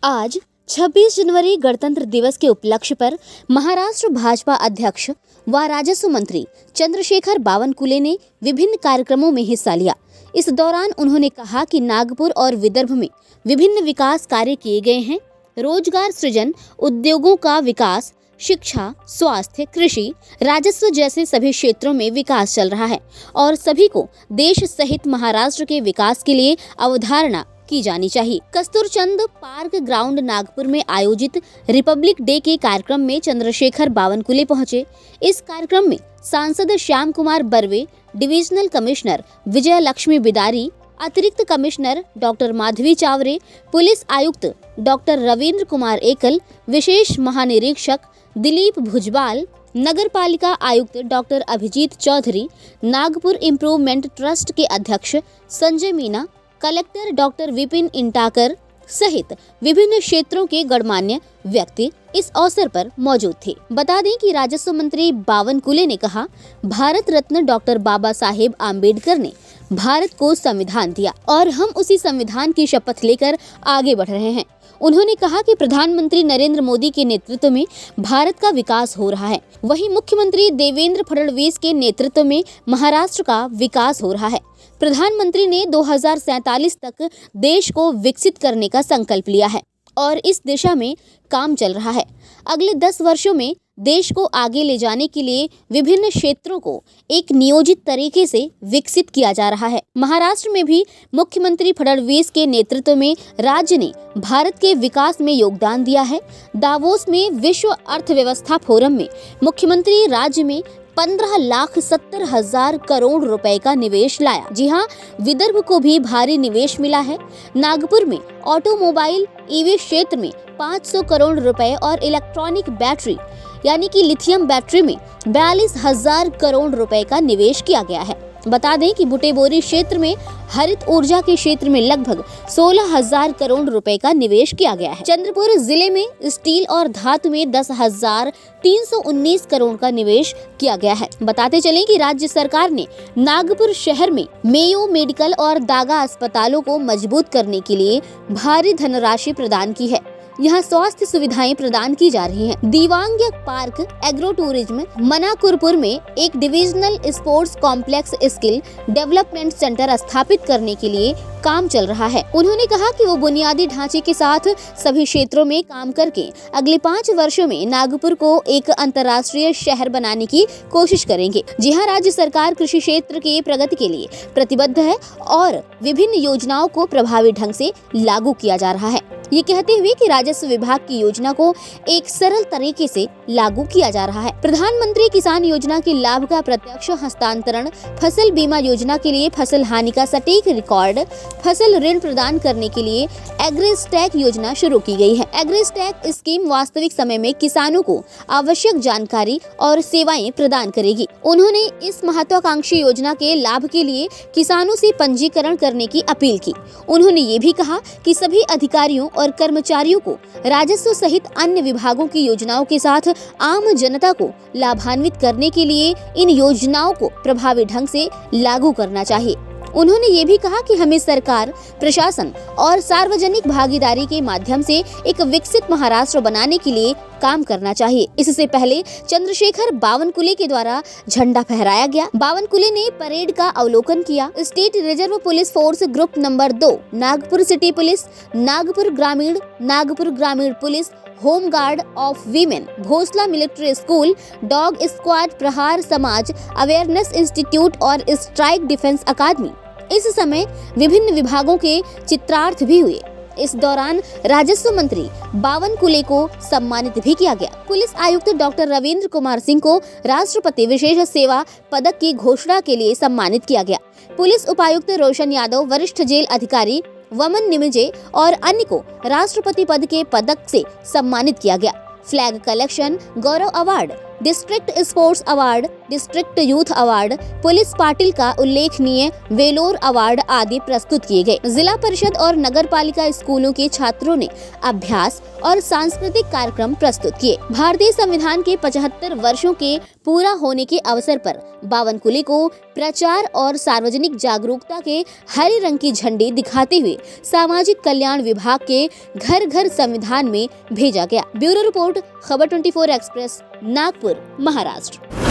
आज 26 जनवरी गणतंत्र दिवस के उपलक्ष्य पर महाराष्ट्र भाजपा अध्यक्ष व राजस्व मंत्री चंद्रशेखर बावनकुले ने विभिन्न कार्यक्रमों में हिस्सा लिया। इस दौरान उन्होंने कहा कि नागपुर और विदर्भ में विभिन्न विकास कार्य किए गए हैं। रोजगार सृजन, उद्योगों का विकास, शिक्षा, स्वास्थ्य, कृषि, राजस्व जैसे सभी क्षेत्रों में विकास चल रहा है और सभी को देश सहित महाराष्ट्र के विकास के लिए अवधारणा की जानी चाहिए। कस्तूरचंद पार्क ग्राउंड नागपुर में आयोजित रिपब्लिक डे के कार्यक्रम में चंद्रशेखर बावनकुले पहुंचे। इस कार्यक्रम में सांसद श्याम कुमार बर्वे, डिविजनल कमिश्नर विजय लक्ष्मी बिदारी, अतिरिक्त commissioner doctor Madhavi Chaware, police आयुक्त डॉक्टर रविंद्र कुमार एकल, विशेष महानिरीक्षक दिलीप भुजबाल, नगर पालिका आयुक्त doctor Abhijit Chaudhary, Nagpur improvement trust के अध्यक्ष संजय मीना, कलेक्टर डॉक्टर विपिन इंटाकर सहित विभिन्न क्षेत्रों के गणमान्य व्यक्ति इस अवसर पर मौजूद थे। बता दें कि राजस्व मंत्री बावनकुले ने कहा, भारत रत्न डॉक्टर बाबा साहेब आम्बेडकर ने भारत को संविधान दिया और हम उसी संविधान की शपथ लेकर आगे बढ़ रहे हैं। उन्होंने कहा कि प्रधानमंत्री नरेंद्र मोदी के नेतृत्व में भारत का विकास हो रहा है, वहीं मुख्यमंत्री देवेंद्र फडणवीस के नेतृत्व में महाराष्ट्र का विकास हो रहा है। प्रधानमंत्री ने 2047 तक देश को विकसित करने का संकल्प लिया है और इस दिशा में काम चल रहा है। अगले 10 वर्षों में देश को आगे ले जाने के लिए विभिन्न क्षेत्रों को एक नियोजित तरीके से विकसित किया जा रहा है। महाराष्ट्र में भी मुख्यमंत्री फडणवीस के नेतृत्व में राज्य ने भारत के विकास में योगदान दिया है। दावोस में विश्व अर्थव्यवस्था फोरम में मुख्यमंत्री राज्य में 15,70,000 करोड़ रुपए का निवेश लाया। जी हाँ, विदर्भ को भी भारी निवेश मिला है। नागपुर में ऑटोमोबाइल ईवी क्षेत्र में 500 करोड़ रुपए और इलेक्ट्रॉनिक बैटरी यानी कि लिथियम बैटरी में 42,000 करोड़ रुपए का निवेश किया गया है। बता दें कि बुटेबोरी क्षेत्र में हरित ऊर्जा के क्षेत्र में लगभग 16,000 करोड़ रुपए का निवेश किया गया है। चंद्रपुर जिले में स्टील और धातु में 10,319 करोड़ का निवेश किया गया है। बताते चलें कि राज्य सरकार ने नागपुर शहर में मेयो मेडिकल और दागा अस्पतालों को मजबूत करने के लिए भारी धनराशि प्रदान की है। यहाँ स्वास्थ्य सुविधाएं प्रदान की जा रही हैं। दिवांग पार्क एग्रो टूरिज्म मनाकुरपुर में एक divisional sports complex skill development centre स्थापित करने के लिए काम चल रहा है। उन्होंने कहा कि वो बुनियादी ढांचे के साथ सभी क्षेत्रों में काम करके अगले 5 वर्षों में नागपुर को एक अंतर्राष्ट्रीय शहर बनाने की कोशिश करेंगे। जी हाँ, राज्य सरकार कृषि क्षेत्र की प्रगति के लिए प्रतिबद्ध है और विभिन्न योजनाओं को प्रभावी ढंग से लागू किया जा रहा है। ये कहते हुए कि राजस्व विभाग की योजना को एक सरल तरीके से लागू किया जा रहा है। प्रधानमंत्री किसान योजना के लाभ का प्रत्यक्ष हस्तांतरण, फसल बीमा योजना के लिए फसल हानि का सटीक रिकॉर्ड, फसल ऋण प्रदान करने के लिए एग्रीस्टैक योजना शुरू की गई है। एग्रीस्टैक स्कीम वास्तविक समय में किसानों को आवश्यक जानकारी और सेवाएं प्रदान करेगी। उन्होंने इस महत्वाकांक्षी योजना के लाभ के लिए किसानों से पंजीकरण करने की अपील की। उन्होंने ये भी कहा कि सभी अधिकारियों और कर्मचारियों को राजस्व सहित अन्य विभागों की योजनाओं के साथ आम जनता को लाभान्वित करने के लिए इन योजनाओं को प्रभावी ढंग से लागू करना चाहिए। उन्होंने ये भी कहा कि हमें सरकार, प्रशासन और सार्वजनिक भागीदारी के माध्यम से एक विकसित महाराष्ट्र बनाने के लिए काम करना चाहिए। इससे पहले चंद्रशेखर बावनकुले के द्वारा झंडा फहराया गया। बावनकुले ने परेड का अवलोकन किया। State reserve police force group number 2, Nagpur city police, Nagpur ग्रामीण police, home guard of women, Bhonsala military school, dog squad, Prahar Samaj awareness institute और स्ट्राइक डिफेंस अकादमी। इस समय विभिन्न विभागों के चित्रार्थ भी हुए। इस दौरान राजस्व मंत्री बावनकुले को सम्मानित भी किया गया। पुलिस आयुक्त डॉक्टर रविंद्र कुमार सिंह को राष्ट्रपति विशेष सेवा पदक की घोषणा के लिए सम्मानित किया गया। पुलिस उपायुक्त रोशन यादव, वरिष्ठ जेल अधिकारी वमन निमिजे और अन्य को राष्ट्रपति पद के पदक से सम्मानित किया गया। Flag collection, Gaurav award, district sports award, district youth award, police Patil का उल्लेखनीय वेलोर अवार्ड आदि प्रस्तुत किए गए। जिला परिषद और नगर पालिका स्कूलों के छात्रों ने अभ्यास और सांस्कृतिक कार्यक्रम प्रस्तुत किए। भारतीय संविधान के 75 वर्षों के पूरा होने के अवसर पर बावनकुले को प्रचार और सार्वजनिक जागरूकता के हरे रंग की झंडी दिखाते हुए सामाजिक कल्याण विभाग के घर घर संविधान में भेजा गया। ब्यूरो रिपोर्ट, खबर 24 एक्सप्रेस, नागपुर, महाराष्ट्र।